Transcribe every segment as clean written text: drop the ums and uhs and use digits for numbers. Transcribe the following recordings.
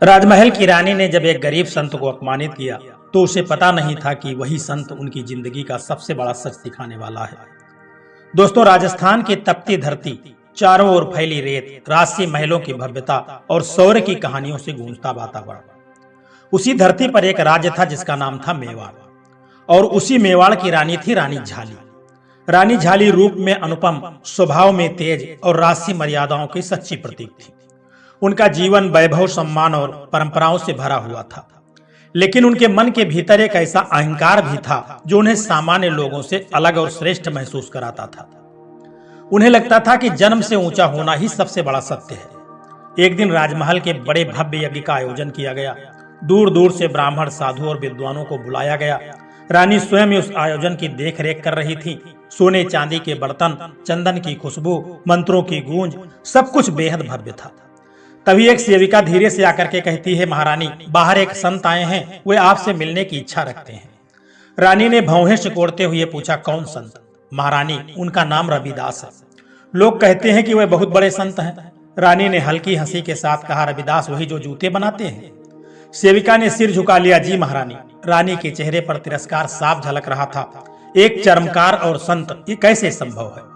राजमहल की रानी ने जब एक गरीब संत को अपमानित किया तो उसे पता नहीं था कि वही संत उनकी जिंदगी का सबसे बड़ा सच दिखाने वाला है। दोस्तों, राजस्थान की तपती धरती, चारों ओर फैली रेत, राजसी महलों की भव्यता और शौर्य की कहानियों से गूंजता वातावरण। उसी धरती पर एक राज्य था जिसका नाम था मेवाड़, और उसी मेवाड़ की रानी थी रानी झाली। रानी झाली रूप में अनुपम, स्वभाव में तेज और राजसी मर्यादाओं की सच्ची प्रतीक थी। उनका जीवन वैभव, सम्मान और परंपराओं से भरा हुआ था, लेकिन उनके मन के भीतर एक ऐसा अहंकार भी था जो उन्हें सामान्य लोगों से अलग और श्रेष्ठ महसूस कराता था। उन्हें लगता था कि जन्म से ऊंचा होना ही सबसे बड़ा सत्य है। एक दिन राजमहल के बड़े भव्य यज्ञ का आयोजन किया गया। दूर दूर से ब्राह्मण, साधु और विद्वानों को बुलाया गया। रानी स्वयं उस आयोजन की देखरेख कर रही थी। सोने चांदी के बर्तन, चंदन की खुशबू, मंत्रों की गूंज, सब कुछ बेहद भव्य था। तभी एक सेविका धीरे से आकर के कहती है, महारानी, बाहर एक संत आए हैं, वे आपसे मिलने की इच्छा रखते हैं। रानी ने भौहें सिकोड़ते हुए पूछा, कौन संत? महारानी, उनका नाम रविदास है। लोग कहते हैं कि वे बहुत बड़े संत हैं। रानी ने हल्की हंसी के साथ कहा, रविदास वही जो जूते बनाते हैं? सेविका ने सिर झुका लिया, जी महारानी। रानी के चेहरे पर तिरस्कार साफ झलक रहा था। एक चर्मकार और संत, ये कैसे संभव है?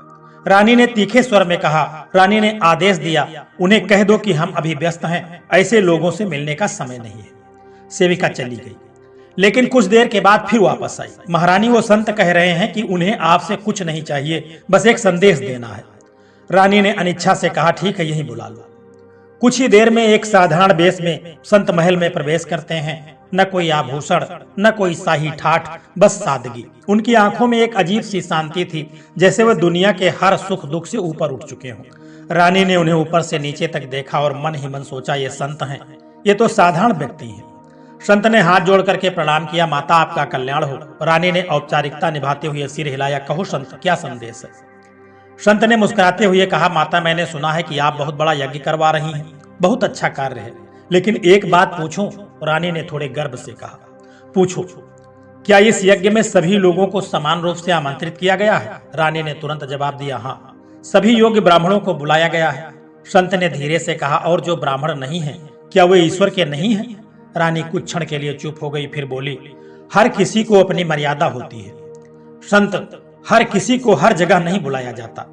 रानी ने तीखे स्वर में कहा। रानी ने आदेश दिया, उन्हें कह दो कि हम अभी व्यस्त हैं, ऐसे लोगों से मिलने का समय नहीं है। सेविका चली गई, लेकिन कुछ देर के बाद फिर वापस आई। महारानी, वो संत कह रहे हैं कि उन्हें आपसे कुछ नहीं चाहिए, बस एक संदेश देना है। रानी ने अनिच्छा से कहा, ठीक है, यही बुला लो। कुछ ही देर में एक साधारण वेश में संत महल में प्रवेश करते हैं। न कोई आभूषण, न कोई शाही ठाठ, बस सादगी। उनकी आंखों में एक अजीब सी शांति थी, जैसे वह दुनिया के हर सुख दुख से ऊपर उठ चुके हों। रानी ने उन्हें ऊपर से नीचे तक देखा और मन ही मन सोचा, ये संत हैं, ये तो साधारण व्यक्ति हैं। संत ने हाथ जोड़ करके प्रणाम किया, माता आपका कल्याण हो। रानी ने औपचारिकता निभाते हुए सिर हिलाया, कहो संत, क्या संदेश है? संत ने मुस्कुराते हुए कहा, माता, मैंने सुना है कि आप बहुत बड़ा यज्ञ करवा रही हैं, बहुत अच्छा कार्य है, लेकिन एक बात पूछूं? रानी ने थोड़े गर्व से कहा, पूछो। क्या इस यज्ञ में सभी लोगों को समान रूप से आमंत्रित किया गया है? रानी ने तुरंत जवाब दिया, हाँ, सभी योग्य ब्राह्मणों को बुलाया गया है। संत ने धीरे से कहा, और जो ब्राह्मण नहीं है, क्या वे ईश्वर के नहीं हैं? रानी कुछ क्षण के लिए चुप हो गई, फिर बोली, हर किसी को अपनी मर्यादा होती है संत, हर किसी को हर जगह नहीं बुलाया जाता।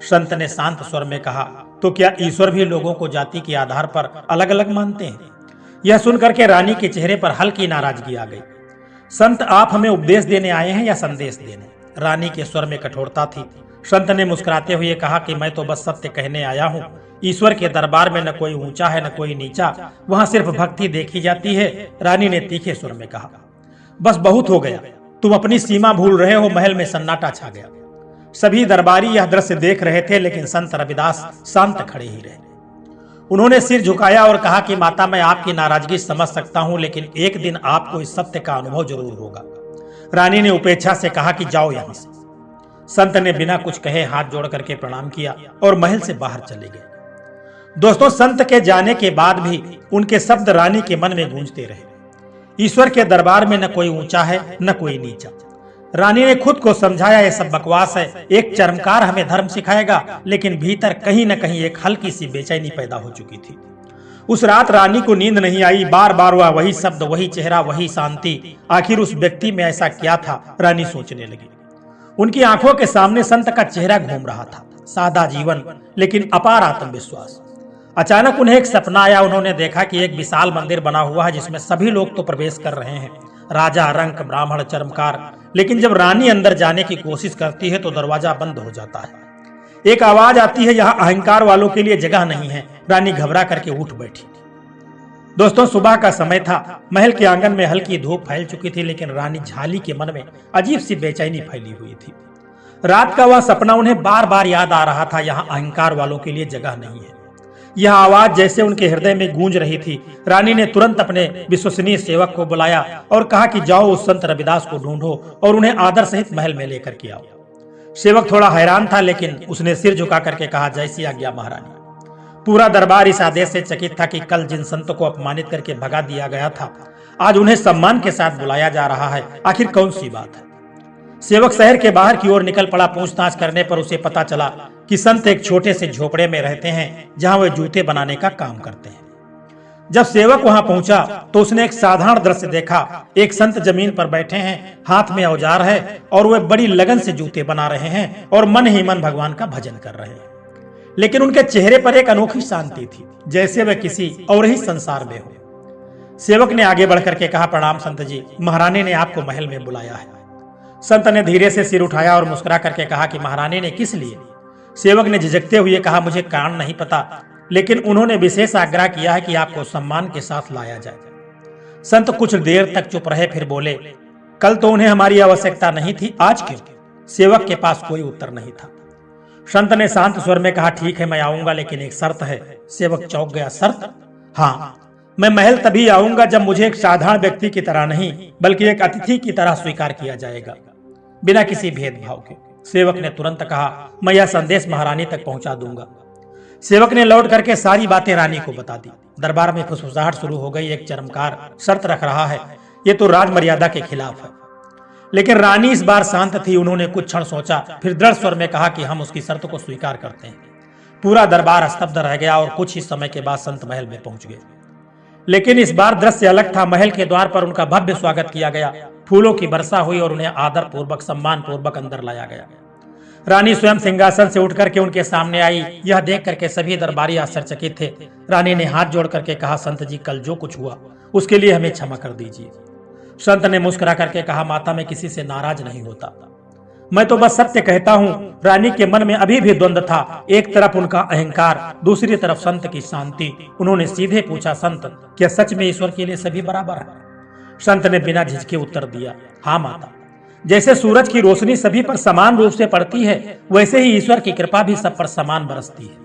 संत ने शांत स्वर में कहा, तो क्या ईश्वर भी लोगों को जाति के आधार पर अलग अलग मानते हैं? यह सुनकर के रानी के चेहरे पर हल्की नाराजगी आ गई। संत, आप हमें उपदेश देने आए हैं या संदेश देने? रानी के स्वर में कठोरता थी। संत ने मुस्कुराते हुए कहा कि मैं तो बस सत्य कहने आया हूँ। ईश्वर के दरबार में न कोई ऊंचा है, न कोई नीचा, वहां सिर्फ भक्ति देखी जाती है। रानी ने तीखे स्वर में कहा, बस बहुत हो गया, तुम अपनी सीमा भूल रहे हो। महल में सन्नाटा छा गया। सभी दरबारी यह दृश्य देख रहे थे, लेकिन संत रविदास शांत खड़े ही रहे। उन्होंने सिर झुकाया और कहा कि माता, मैं आपकी नाराजगी समझ सकता हूं, लेकिन एक दिन आपको इस सत्य का अनुभव जरूर होगा। रानी ने उपेक्षा से कहा कि जाओ यहां से। संत ने बिना कुछ कहे हाथ जोड़ करके प्रणाम किया और महल से बाहर चले गए। दोस्तों, संत के जाने के बाद भी उनके शब्द रानी के मन में गूंजते रहे। ईश्वर के दरबार में न कोई ऊंचा है, न कोई नीचा। रानी ने खुद को समझाया, यह सब बकवास है। एक चर्मकार हमें धर्म सिखाएगा, लेकिन भीतर कहीं न कहीं एक हल्की सी बेचैनी पैदा हो चुकी थी। उस रात रानी को नींद नहीं आई। बार बार हुआ वही शब्द, वही चेहरा, वही शांति। आखिर उस व्यक्ति में ऐसा क्या था? रानी सोचने लगी। उनकी आंखों के सामने संत का चेहरा घूम रहा था। सादा जीवन, लेकिन अपार आत्मविश्वास। अचानक उन्हें एक सपना आया। उन्होंने देखा कि एक विशाल मंदिर बना हुआ है, जिसमें सभी लोग तो प्रवेश कर रहे हैं, राजा, रंक, ब्राह्मण, चर्मकार, लेकिन जब रानी अंदर जाने की कोशिश करती है तो दरवाजा बंद हो जाता है। एक आवाज आती है, यहाँ अहंकार वालों के लिए जगह नहीं है। रानी घबरा करके उठ बैठी। दोस्तों, सुबह का समय था। महल के आंगन में हल्की धूप फैल चुकी थी, लेकिन रानी झाली के मन में अजीब सी बेचैनी फैली हुई थी। रात का वह सपना उन्हें बार बार याद आ रहा था, यहाँ अहंकार वालों के लिए जगह नहीं है। यह आवाज जैसे उनके हृदय में गूंज रही थी। रानी ने तुरंत अपने विश्वसनीय सेवक को बुलाया और कहा कि जाओ उस संत रविदास को ढूंढो और उन्हें आदर सहित महल में लेकर के आओ। सेवक थोड़ा हैरान था, लेकिन उसने सिर झुका करके कहा, जैसी आज्ञा महारानी। पूरा दरबार इस आदेश से चकित था कि कल जिन संत को अपमानित करके भगा दिया गया था, आज उन्हें सम्मान के साथ बुलाया जा रहा है। आखिर कौन सी बात है? सेवक शहर के बाहर की ओर निकल पड़ा। पूछताछ करने पर उसे पता चला कि संत एक छोटे से झोपड़े में रहते हैं, जहां वे जूते बनाने का काम करते हैं। जब सेवक वहां पहुंचा तो उसने एक साधारण दृश्य देखा। एक संत जमीन पर बैठे हैं, हाथ में औजार है और वे बड़ी लगन से जूते बना रहे हैं और मन ही मन भगवान का भजन कर रहे हैं। लेकिन उनके चेहरे पर एक अनोखी शांति थी, जैसे वे किसी और ही संसार में हो। सेवक ने आगे बढ़कर के कहा, प्रणाम संत जी, महारानी ने आपको महल में बुलाया है। संत ने धीरे से सिर उठाया और मुस्कुरा करके कहा कि महारानी ने किस लिए? सेवक ने झिझकते हुए कहा, मुझे कारण नहीं पता, लेकिन उन्होंने विशेष आग्रह किया है कि आपको सम्मान के साथ लाया जाए। संत कुछ देर तक चुप रहे, फिर बोले, कल तो उन्हें हमारी आवश्यकता नहीं थी, आज क्यों? सेवक के पास कोई उत्तर नहीं था। संत ने शांत स्वर में कहा, ठीक है मैं आऊंगा, लेकिन एक शर्त है। सेवक चौंक गया, शर्त? हाँ, मैं महल तभी आऊंगा जब मुझे एक साधारण व्यक्ति की तरह नहीं बल्कि एक अतिथि की तरह स्वीकार किया जाएगा, बिना किसी भेदभाव के। सेवक ने तुरंत कहा, मैं यह संदेश महारानी तक पहुंचा दूंगा। सेवक ने लौट करके सारी बातें रानी को बता दी। दरबार में फुसफुसाहट शुरू हो गई। एक चरमकार शर्त रख रहा है, ये तो राज मर्यादा के खिलाफ है। लेकिन रानी इस बार शांत थी। उन्होंने कुछ क्षण सोचा, फिर दृढ़ स्वर में कहा कि हम उसकी शर्त को स्वीकार करते हैं। पूरा दरबार स्तब्ध रह गया और कुछ ही समय के बाद संत महल में पहुंच गए। लेकिन इस बार दृश्य अलग था। महल के द्वार पर उनका भव्य स्वागत किया गया, फूलों की वर्षा हुई और उन्हें आदर पूर्वक सम्मान पूर्वक अंदर लाया गया। रानी स्वयं सिंहासन से उठ करके उनके सामने आई। यह देख करके सभी दरबारी आश्चर्यचकित थे। रानी ने हाथ जोड़ करके कहा, संत जी, कल जो कुछ हुआ उसके लिए हमें क्षमा कर दीजिए। संत ने मुस्कुरा करके कहा, माता, मैं किसी से नाराज नहीं होता, मैं तो बस सत्य कहता हूँ। रानी के मन में अभी भी द्वंद्व था, एक तरफ उनका अहंकार, दूसरी तरफ संत की शांति। उन्होंने सीधे पूछा, संत, क्या सच में ईश्वर के लिए सभी बराबर है? संत ने बिना झिझके उत्तर दिया, हाँ माता, जैसे सूरज की रोशनी सभी पर समान रूप से पड़ती है, वैसे ही ईश्वर की कृपा भी सब पर समान बरसती है।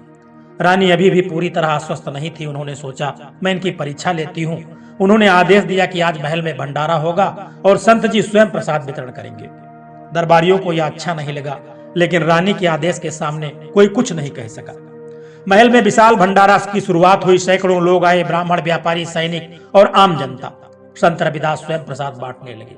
रानी अभी भी पूरी तरह आश्वस्त नहीं थी। उन्होंने सोचा, मैं इनकी परीक्षा लेती हूँ। उन्होंने आदेश दिया कि आज महल में भंडारा होगा और संत जी स्वयं प्रसाद वितरण करेंगे। दरबारियों को यह अच्छा नहीं लगा, लेकिन रानी के आदेश के सामने कोई कुछ नहीं कह सका। महल में विशाल भंडारा की शुरुआत हुई। सैकड़ों लोग आए, ब्राह्मण, व्यापारी, सैनिक और आम जनता। संत रविदास स्वयं प्रसाद बांटने लगे।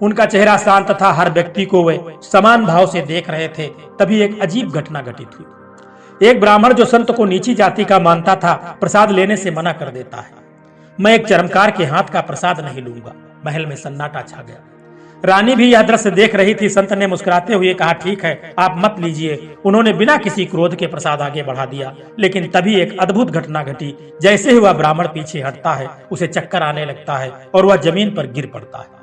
उनका चेहरा शांत था, हर व्यक्ति को वे समान भाव से देख रहे थे। तभी एक अजीब घटना घटित हुई। एक ब्राह्मण जो संत को नीची जाति का मानता था, प्रसाद लेने से मना कर देता है। मैं एक चरमकार के हाथ का प्रसाद नहीं लूंगा। महल में सन्नाटा छा गया। रानी भी यह दृश्य देख रही थी। संत ने मुस्कुराते हुए कहा, ठीक है, आप मत लीजिए। उन्होंने बिना किसी क्रोध के प्रसाद आगे बढ़ा दिया। लेकिन तभी एक अद्भुत घटना घटी। जैसे ही वह ब्राह्मण पीछे हटता है, उसे चक्कर आने लगता है और वह जमीन पर गिर पड़ता है।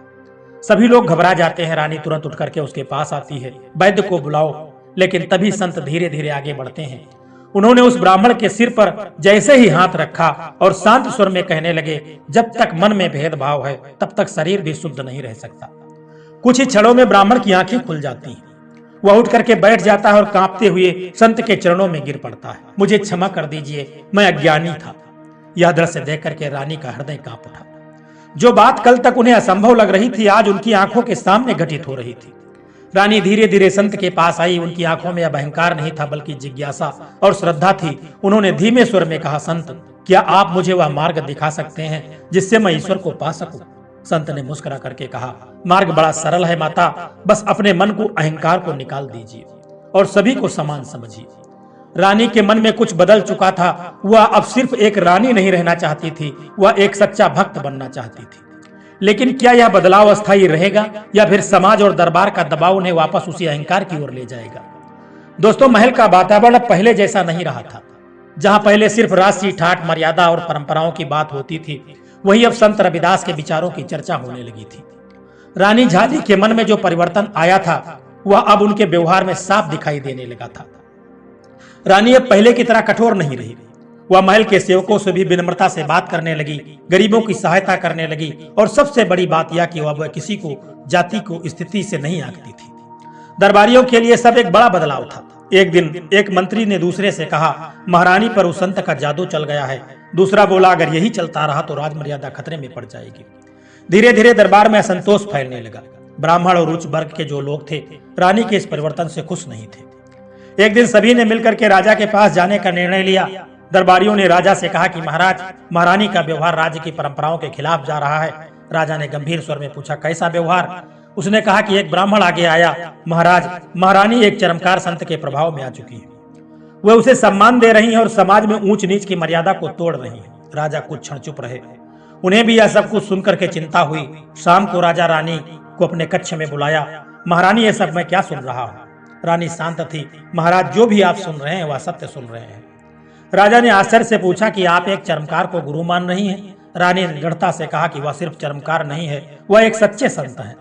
सभी लोग घबरा जाते हैं। रानी तुरंत उठ करके उसके पास आती है, वैद्य को बुलाओ। लेकिन तभी संत धीरे धीरे आगे बढ़ते हैं। उन्होंने उस ब्राह्मण के सिर पर जैसे ही हाथ रखा और शांत स्वर में कहने लगे, जब तक मन में भेदभाव है तब तक शरीर भी शुद्ध नहीं रह सकता। कुछ ही क्षणों में ब्राह्मण की आंखें खुल जाती हैं। वह उठ करके बैठ जाता है और कांपते हुए संत के चरणों में गिर पड़ता है। मुझे क्षमा कर दीजिए, मैं अज्ञानी था। यह दृश्य देख करके रानी का हृदय कांप उठा। जो बात कल तक उन्हें असंभव लग रही थी, आज उनकी आंखों के सामने घटित हो रही थी। रानी धीरे धीरे संत के पास आई। उनकी आंखों में अब अहंकार नहीं था, बल्कि जिज्ञासा और श्रद्धा थी। उन्होंने धीमे स्वर में कहा, संत, क्या आप मुझे वह मार्ग दिखा सकते हैं जिससे मैं ईश्वर को पा सकूं? संत ने मुस्कुरा करके कहा, मार्ग बड़ा सरल है माता, बस अपने मन को, अहंकार को निकाल दीजिए और सभी को समान समझिए। रानी के मन में कुछ बदल चुका था। वह अब सिर्फ एक रानी नहीं रहना चाहती थी, वह एक सच्चा भक्त बनना चाहती थी। लेकिन क्या यह बदलाव अस्थायी रहेगा या फिर समाज और दरबार का दबाव उन्हें वापस उसी अहंकार की ओर ले जाएगा? दोस्तों, महल का वातावरण पहले जैसा नहीं रहा था। जहां पहले सिर्फ राशि, ठाट, मर्यादा और परंपराओं की बात होती थी, वही अब संत रविदास के विचारों की चर्चा होने लगी थी। रानी झाली के मन में जो परिवर्तन आया था, वह अब उनके व्यवहार में साफ दिखाई देने लगा था। रानी अब पहले की तरह कठोर नहीं रही। वह महल के सेवकों से भी विनम्रता से बात करने लगी, गरीबों की सहायता करने लगी और सबसे बड़ी बात यह कि वह किसी को, जाति को, स्थिति से नहीं आंकती थी। दरबारियों के लिए सब एक बड़ा बदलाव था। एक दिन एक मंत्री ने दूसरे से कहा, महारानी पर उस संत का जादू चल गया है। दूसरा बोला, अगर यही चलता रहा तो राजमर्यादा खतरे में पड़ जाएगी। धीरे धीरे दरबार में असंतोष फैलने लगा। ब्राह्मण और उच्च वर्ग के जो लोग थे, रानी के इस परिवर्तन से खुश नहीं थे। एक दिन सभी ने मिलकर के राजा के पास जाने का निर्णय लिया। दरबारियों ने राजा से कहा कि महाराज, महारानी का व्यवहार राज्य की परंपराओं के खिलाफ जा रहा है। राजा ने गंभीर स्वर में पूछा, कैसा व्यवहार? उसने कहा कि एक ब्राह्मण आगे आया, महाराज, महारानी एक चरमकार संत के प्रभाव में आ चुकी है। वह उसे सम्मान दे रही है और समाज में ऊंच नीच की मर्यादा को तोड़ रही है। राजा कुछ क्षण चुप रहे। उन्हें भी यह सब कुछ सुनकर के चिंता हुई। शाम को राजा रानी को अपने कक्ष में बुलाया। महारानी, ये सब मैं क्या सुन रहा हूँ? रानी शांत थी। महाराज, जो भी आप सुन रहे हैं वह सत्य सुन रहे हैं। राजा ने आश्चर्य से पूछा कि आप एक चर्मकार को गुरु मान रही हैं? रानी ने दृढ़ता से कहा कि वह सिर्फ चर्मकार नहीं है, वह एक सच्चे संत हैं।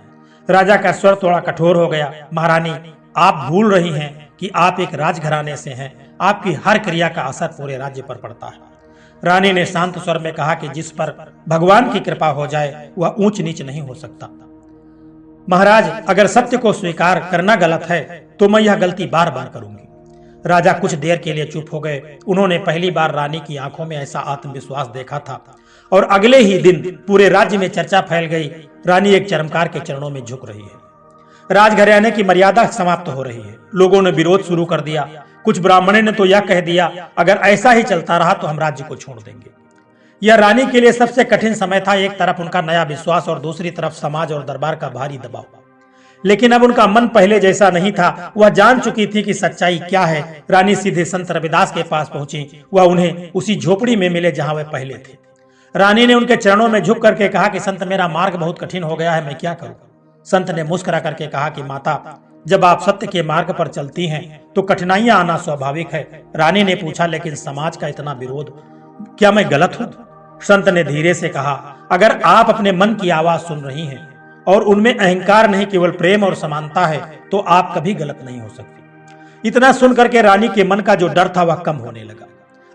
राजा का स्वर थोड़ा कठोर हो गया। महारानी, आप भूल रही हैं कि आप एक राजघराने से हैं। आपकी हर क्रिया का असर पूरे राज्य पर पड़ता है। रानी ने शांत स्वर में कहा कि जिस पर भगवान की कृपा हो जाए वह ऊंच नीच नहीं हो सकता। महाराज, अगर सत्य को स्वीकार करना गलत है तो मैं यह गलती बार बार करूंगी। राजा कुछ देर के लिए चुप हो गए। उन्होंने पहली बार रानी की आंखों में ऐसा आत्मविश्वास देखा था और अगले ही दिन पूरे राज्य में चर्चा फैल गई। रानी एक चर्मकार के चरणों में झुक रही है। राजघराने की मर्यादा समाप्त हो रही है। लोगों ने विरोध शुरू कर दिया। कुछ ब्राह्मणों ने तो यह कह दिया, अगर ऐसा ही चलता रहा तो हम राज्य को छोड़ देंगे। यह रानी के लिए सबसे कठिन समय था। एक तरफ उनका नया विश्वास और दूसरी तरफ समाज और दरबार का भारी दबाव। लेकिन अब उनका मन पहले जैसा नहीं था। वह जान चुकी थी कि सच्चाई क्या है। रानी सीधे संत रविदास के पास पहुंची। वह उन्हें उसी झोपड़ी में मिले जहां वे पहले थे। रानी ने उनके चरणों में झुक करके कहा कि संत, मेरा मार्ग बहुत कठिन हो गया है, मैं क्या करूं? संत ने मुस्कुरा करके कहा कि माता, जब आप सत्य के मार्ग पर चलती हैं तो कठिनाइयां आना स्वाभाविक है। रानी ने पूछा, लेकिन समाज का इतना विरोध, क्या मैं गलत हूं? संत ने धीरे से कहा, अगर आप अपने मन की आवाज सुन रही हैं और उनमें अहंकार नहीं केवल प्रेम और समानता है तो आप कभी गलत नहीं हो सकती। इतना सुनकर के रानी के मन का जो डर था वह कम होने लगा।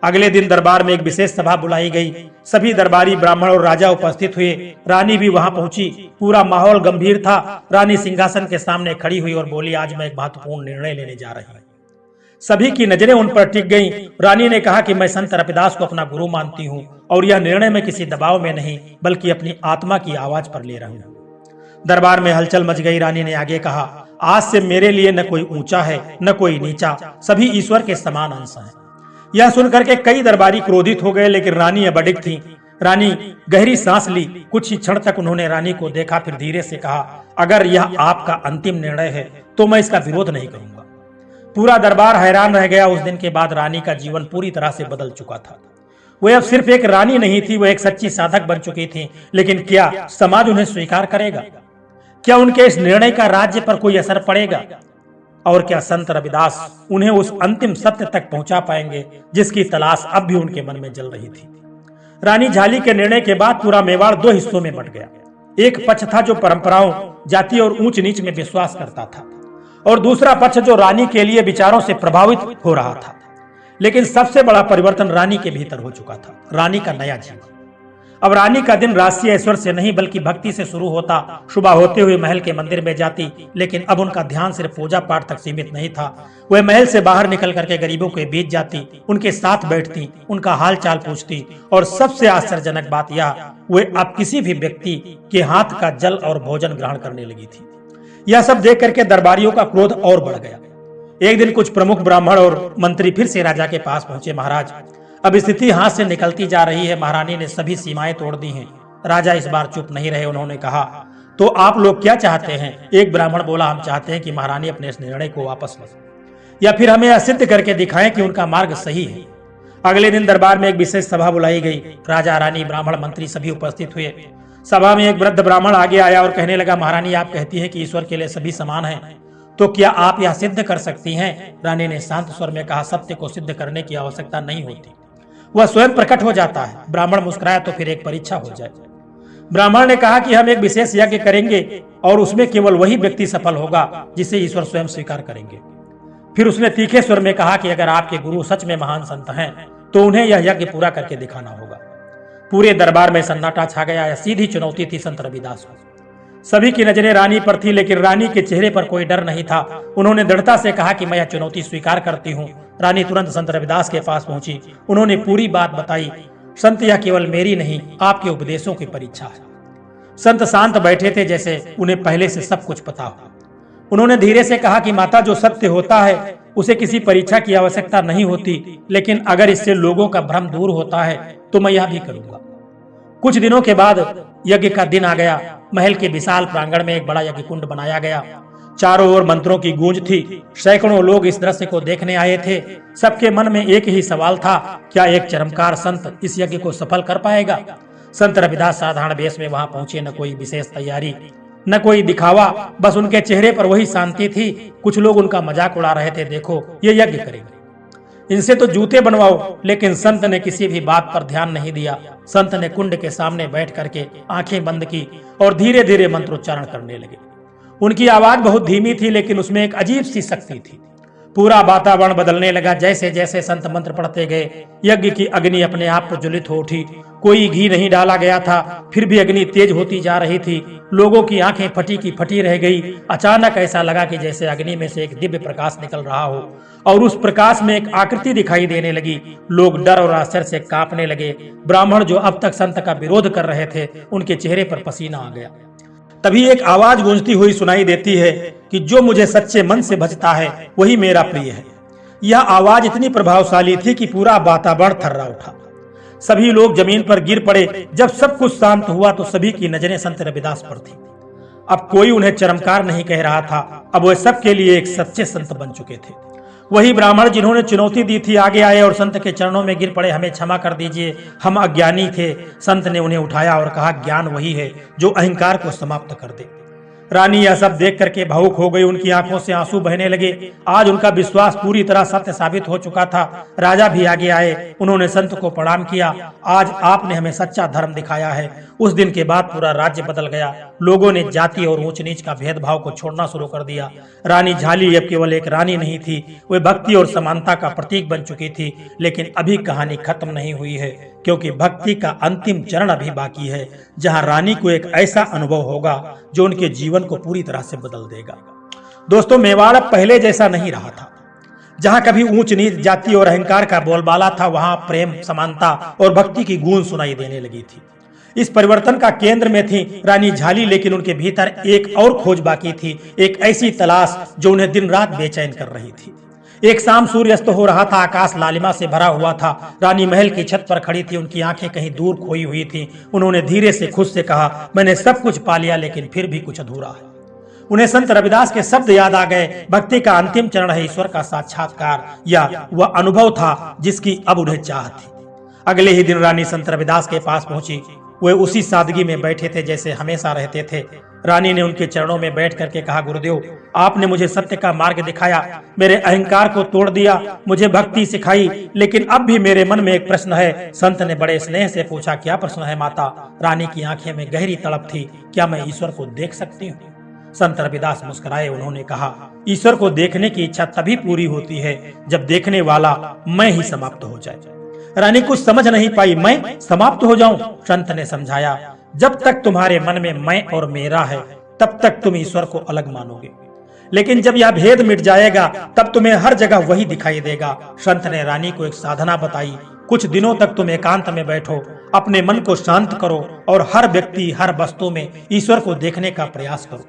अगले दिन दरबार में एक विशेष सभा बुलाई गई। सभी दरबारी ब्राह्मण और राजा उपस्थित हुए। रानी भी वहां पहुंची। पूरा माहौल गंभीर था। रानी सिंहासन के सामने खड़ी हुई और बोली, आज मैं एक महत्वपूर्ण निर्णय लेने जा रही हूं। सभी की नजरें उन पर टिक गईं। रानी ने कहा कि मैं संत रविदास को अपना गुरु मानती हूं और यह निर्णय मैं किसी दबाव में नहीं बल्कि अपनी आत्मा की आवाज पर ले रहा हूं। दरबार में हलचल मच गई। रानी ने आगे कहा, आज से मेरे लिए न कोई ऊंचा है न कोई नीचा, सभी ईश्वर के समान अंश हैं। यह सुनकर के कई दरबारी क्रोधित हो गए, लेकिन रानी अब अडिग थी। रानी गहरी सांस ली। कुछ ही क्षण तक उन्होंने रानी को देखा, फिर धीरे से कहा, अगर यह आपका अंतिम निर्णय है तो मैं इसका विरोध नहीं करूंगा। पूरा दरबार हैरान रह गया। उस दिन के बाद रानी का जीवन पूरी तरह से बदल चुका था। वह अब सिर्फ एक रानी नहीं थी, वह एक सच्ची साधक बन चुकी थी। लेकिन क्या समाज उन्हें स्वीकार करेगा? क्या उनके इस निर्णय का राज्य पर कोई असर पड़ेगा? और क्या संत रविदास उन्हें उस अंतिम सत्य तक पहुंचा पाएंगे जिसकी तलाश अब भी उनके मन में जल रही थी? रानी झाली के निर्णय के बाद पूरा मेवाड़ दो हिस्सों में बंट गया। एक पक्ष था जो परंपराओं, जाति और ऊंच नीच में विश्वास करता था और दूसरा पक्ष जो रानी के लिए विचारों से प्रभावित हो रहा था। लेकिन सबसे बड़ा परिवर्तन रानी के भीतर हो चुका था। रानी का नया जीवन। अब रानी का दिन राष्ट्रीय ऐश्वर्य से नहीं बल्कि भक्ति से शुरू होता। सुबह होते हुए महल के मंदिर में जाती, लेकिन अब उनका ध्यान सिर्फ पूजा पाठ तक सीमित नहीं था। वह महल से बाहर निकल करके गरीबों के बीच जाती, उनके साथ बैठती, उनका हाल चाल पूछती और सबसे आश्चर्यजनक बात यह, वे अब किसी भी व्यक्ति के हाथ का जल और भोजन ग्रहण करने लगी थी। यह सब देख करके दरबारियों का क्रोध और बढ़ गया। एक दिन कुछ प्रमुख ब्राह्मण और मंत्री फिर से राजा के पास पहुंचे। महाराज, अब स्थिति हाथ से निकलती जा रही है। महारानी ने सभी सीमाएं तोड़ दी हैं। राजा इस बार चुप नहीं रहे। उन्होंने कहा, तो आप लोग क्या चाहते हैं? एक ब्राह्मण बोला, हम चाहते हैं कि महारानी अपने इस निर्णय को वापस लें या फिर हमें यह सिद्ध करके दिखाएं कि उनका मार्ग सही है। अगले दिन दरबार में एक विशेष सभा बुलाई गई। राजा, रानी, ब्राह्मण, मंत्री सभी उपस्थित हुए। सभा में एक वृद्ध ब्राह्मण आगे आया और कहने लगा, महारानी, आप कहती हैं कि ईश्वर के लिए सभी समान हैं, तो क्या आप यह सिद्ध कर सकती हैं? रानी ने शांत स्वर में कहा, सत्य को सिद्ध करने की आवश्यकता नहीं होती, वह स्वयं प्रकट हो जाता है। ब्राह्मण मुस्कुराया, तो फिर एक परीक्षा हो जाए। ब्राह्मण ने कहा कि हम एक विशेष यज्ञ करेंगे और उसमें केवल वही व्यक्ति सफल होगा जिसे ईश्वर स्वयं स्वीकार करेंगे। फिर उसने तीखे स्वर में कहा कि अगर आपके गुरु सच में महान संत हैं तो उन्हें यह यज्ञ पूरा करके दिखाना होगा। पूरे दरबार में सन्नाटा छा गया। यह सीधी चुनौती थी संत रविदास को। सभी की नजरें रानी पर थी, लेकिन रानी के चेहरे पर कोई डर नहीं था। उन्होंने दृढ़ता से कहा कि मैं यह चुनौती स्वीकार करती हूँ। रानी तुरंत संत रविदास के पास पहुंची। उन्होंने पूरी बात बताई। संत, यह केवल मेरी नहीं, आपके उपदेशों की परीक्षा है। संत शांत बैठे थे, जैसे उन्हें पहले से सब कुछ पता हो। उन्होंने धीरे से कहा कि माता, जो सत्य होता है उसे किसी परीक्षा की आवश्यकता नहीं होती, लेकिन अगर इससे लोगों का भ्रम दूर होता है तो मैं यह भी करूंगा। कुछ दिनों के बाद यज्ञ का दिन आ गया। महल के विशाल प्रांगण में एक बड़ा यज्ञ कुंड बनाया गया। चारों ओर मंत्रों की गूंज थी। सैकड़ों लोग इस दृश्य को देखने आए थे। सबके मन में एक ही सवाल था, क्या एक चरमकार संत इस यज्ञ को सफल कर पाएगा? संत रविदास साधारण वेश में वहां पहुंचे, न कोई विशेष तैयारी, न कोई दिखावा, बस उनके चेहरे पर वही शांति थी। कुछ लोग उनका मजाक उड़ा रहे थे, देखो ये यज्ञ करेंगे, इनसे तो जूते बनवाओ। लेकिन संत ने किसी भी बात पर ध्यान नहीं दिया। संत ने कुंड के सामने बैठ करके आंखें बंद की और धीरे धीरे मंत्रोच्चारण करने लगे। उनकी आवाज बहुत धीमी थी, लेकिन उसमें एक अजीब सी शक्ति थी। पूरा वातावरण बदलने लगा। जैसे जैसे संत मंत्र पढ़ते गए, यज्ञ की अग्नि अपने आप प्रज्वलित हो उठी। कोई घी नहीं डाला गया था, फिर भी अग्नि तेज होती जा रही थी। लोगों की आंखें फटी की फटी रह गई। अचानक ऐसा लगा कि जैसे अग्नि में से एक दिव्य प्रकाश निकल रहा हो और उस प्रकाश में एक आकृति दिखाई देने लगी। लोग डर और आश्चर्य से कांपने लगे। ब्राह्मण जो अब तक संत का विरोध कर रहे थे, उनके चेहरे पर पसीना आ गया। तभी एक आवाज गूंजती हुई सुनाई देती है कि जो मुझे सच्चे मन से भजता है वही मेरा प्रिय है। यह आवाज इतनी प्रभावशाली थी कि पूरा वातावरण थर्रा उठा। सभी लोग जमीन पर गिर पड़े। जब सब कुछ शांत हुआ तो सभी की नजरें संत रविदास पर थी। अब कोई उन्हें चरमकार नहीं कह रहा था, अब वे सबके लिए एक सच्चे संत बन चुके थे। वही ब्राह्मण जिन्होंने चुनौती दी थी आगे आए और संत के चरणों में गिर पड़े, हमें क्षमा कर दीजिए, हम अज्ञानी थे। संत ने उन्हें उठाया और कहा, ज्ञान वही है जो अहंकार को समाप्त कर दे। रानी यह सब देख करके भावुक हो गई। उनकी आंखों से आंसू बहने लगे। आज उनका विश्वास पूरी तरह सत्य साबित हो चुका था। राजा भी आगे आए, उन्होंने संत को प्रणाम किया। आज आपने हमें सच्चा धर्म दिखाया है। उस दिन के बाद पूरा राज्य बदल गया। लोगों ने जाति और ऊंच नीच का भेदभाव को छोड़ना शुरू कर दिया। रानी झाली अब केवल एक रानी नहीं थी, वे भक्ति और समानता का प्रतीक बन चुकी थी। लेकिन अभी कहानी खत्म नहीं हुई है, क्योंकि भक्ति का अंतिम चरण अभी बाकी है, जहां रानी को एक ऐसा अनुभव होगा जो उनके जीवन को पूरी तरह से बदल देगा। दोस्तों, मेवाड़ अब पहले जैसा नहीं रहा था। जहां कभी ऊंच नीच, जाति और अहंकार का बोलबाला था, वहां प्रेम, समानता और भक्ति की गूंज सुनाई देने लगी थी। इस परिवर्तन का केंद्र में थी रानी झाली, लेकिन उनके भीतर एक और खोज बाकी थी, एक ऐसी तलाश जो उन्हें दिन रात बेचैन कर रही थी। एक शाम सूर्यास्त हो रहा था, आकाश लालिमा से भरा हुआ था। रानी महल की छत पर खड़ी थी, उनकी आंखें कहीं दूर खोई हुई थी। उन्होंने धीरे से खुद से कहा, मैंने सब कुछ पा लिया, लेकिन फिर भी कुछ अधूरा है। उन्हें संत रविदास के शब्द याद आ गए, भक्ति का अंतिम चरण है ईश्वर का साक्षात्कार, या वह अनुभव था जिसकी अब उन्हें चाह थी। अगले ही दिन रानी संत रविदास के पास पहुंची। वे उसी सादगी में बैठे थे जैसे हमेशा रहते थे। रानी ने उनके चरणों में बैठ करके कहा, गुरुदेव, आपने मुझे सत्य का मार्ग दिखाया, मेरे अहंकार को तोड़ दिया, मुझे भक्ति सिखाई, लेकिन अब भी मेरे मन में एक प्रश्न है। संत ने बड़े स्नेह से पूछा, क्या प्रश्न है माता? रानी की आंखें में गहरी तड़प थी, क्या मैं ईश्वर को देख सकती हूँ? संत रविदास मुस्कुराए। उन्होंने कहा, ईश्वर को देखने की इच्छा तभी पूरी होती है जब देखने वाला मैं ही समाप्त हो जाए। रानी कुछ समझ नहीं पाई, मैं समाप्त हो जाऊं? संत ने समझाया, जब तक तुम्हारे मन में मैं और मेरा है तब तक तुम ईश्वर को अलग मानोगे, लेकिन जब यह भेद मिट जाएगा तब तुम्हें हर जगह वही दिखाई देगा। संत ने रानी को एक साधना बताई, कुछ दिनों तक तुम एकांत में बैठो, अपने मन को शांत करो और हर व्यक्ति, हर वस्तु में ईश्वर को देखने का प्रयास करो।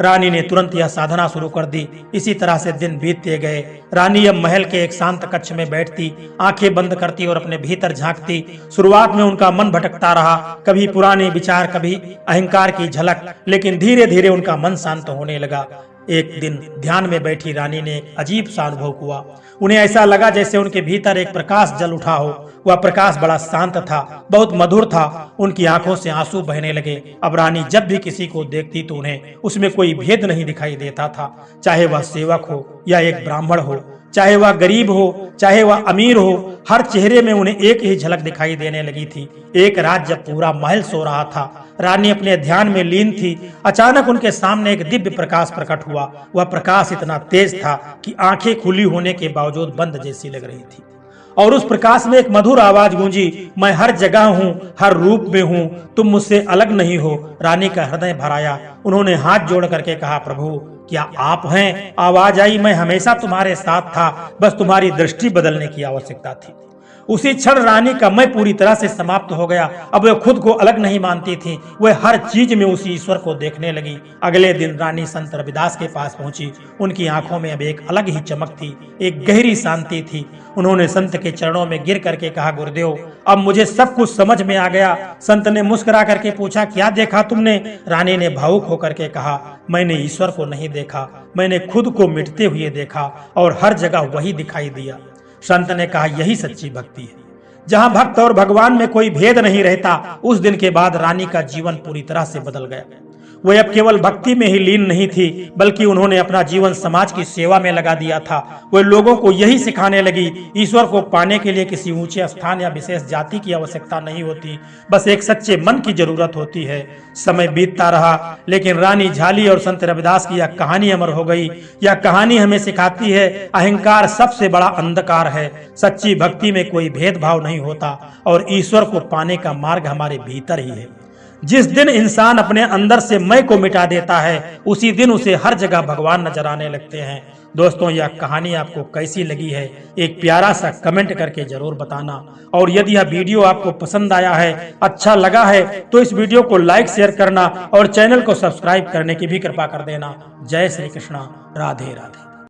रानी ने तुरंत यह साधना शुरू कर दी। इसी तरह से दिन बीतते गए। रानी अब महल के एक शांत कक्ष में बैठती, आंखें बंद करती और अपने भीतर झांकती। शुरुआत में उनका मन भटकता रहा, कभी पुराने विचार, कभी अहंकार की झलक, लेकिन धीरे धीरे उनका मन शांत होने लगा। एक दिन ध्यान में बैठी रानी ने अजीब सा अनुभव हुआ। उन्हें ऐसा लगा जैसे उनके भीतर एक प्रकाश जल उठा हो। वह प्रकाश बड़ा शांत था, बहुत मधुर था। उनकी आंखों से आंसू बहने लगे। अब रानी जब भी किसी को देखती तो उन्हें उसमें कोई भेद नहीं दिखाई देता था, चाहे वह सेवक हो या एक ब्राह्मण हो, चाहे वह गरीब हो, चाहे वह अमीर हो, हर चेहरे में उन्हें एक ही झलक दिखाई देने लगी थी। एक रात जब पूरा महल सो रहा था, रानी अपने ध्यान में लीन थी। अचानक उनके सामने एक दिव्य प्रकाश प्रकट हुआ। वह प्रकाश इतना तेज था कि आंखें खुली होने के बावजूद बंद जैसी लग रही थी, और उस प्रकाश में एक मधुर आवाज गूंजी, मैं हर जगह हूँ, हर रूप में हूँ, तुम मुझसे अलग नहीं हो। रानी का हृदय भर आया। उन्होंने हाथ जोड़ करके कहा, प्रभु क्या आप हैं? आवाज आई, मैं हमेशा तुम्हारे साथ था, बस तुम्हारी दृष्टि बदलने की आवश्यकता थी। उसी क्षण रानी का मैं पूरी तरह से समाप्त हो गया। अब वह खुद को अलग नहीं मानती थी, वह हर चीज में उसी ईश्वर को देखने लगी। अगले दिन रानी संत रविदास के पास पहुंची। उनकी आंखों में अब एक अलग ही चमक थी, एक गहरी शांति थी। उन्होंने संत के चरणों में गिर करके कहा, गुरुदेव अब मुझे सब कुछ समझ में आ गया। संत ने मुस्कुरा करके पूछा, क्या देखा तुमने? रानी ने भावुक होकर के कहा, मैंने ईश्वर को नहीं देखा, मैंने खुद को मिटते हुए देखा और हर जगह वही दिखाई दिया। संत ने कहा, यही सच्ची भक्ति है। जहां भक्त और भगवान में कोई भेद नहीं रहता। उस दिन के बाद रानी का जीवन पूरी तरह से बदल गया। वह अब केवल भक्ति में ही लीन नहीं थी, बल्कि उन्होंने अपना जीवन समाज की सेवा में लगा दिया था। वह लोगों को यही सिखाने लगी, ईश्वर को पाने के लिए किसी ऊंचे स्थान या विशेष जाति की आवश्यकता नहीं होती, बस एक सच्चे मन की जरूरत होती है। समय बीतता रहा, लेकिन रानी झाली और संत रविदास की यह कहानी अमर हो गई। यह कहानी हमें सिखाती है, अहंकार सबसे बड़ा अंधकार है। सच्ची भक्ति में कोई भेदभाव नहीं होता और ईश्वर को पाने का मार्ग हमारे भीतर ही है। जिस दिन इंसान अपने अंदर से मैं को मिटा देता है, उसी दिन उसे हर जगह भगवान नजर आने लगते हैं। दोस्तों, यह कहानी आपको कैसी लगी है, एक प्यारा सा कमेंट करके जरूर बताना। और यदि यह वीडियो आपको पसंद आया है, अच्छा लगा है, तो इस वीडियो को लाइक शेयर करना और चैनल को सब्सक्राइब करने की भी कृपा कर देना। जय श्री कृष्णा, राधे राधे।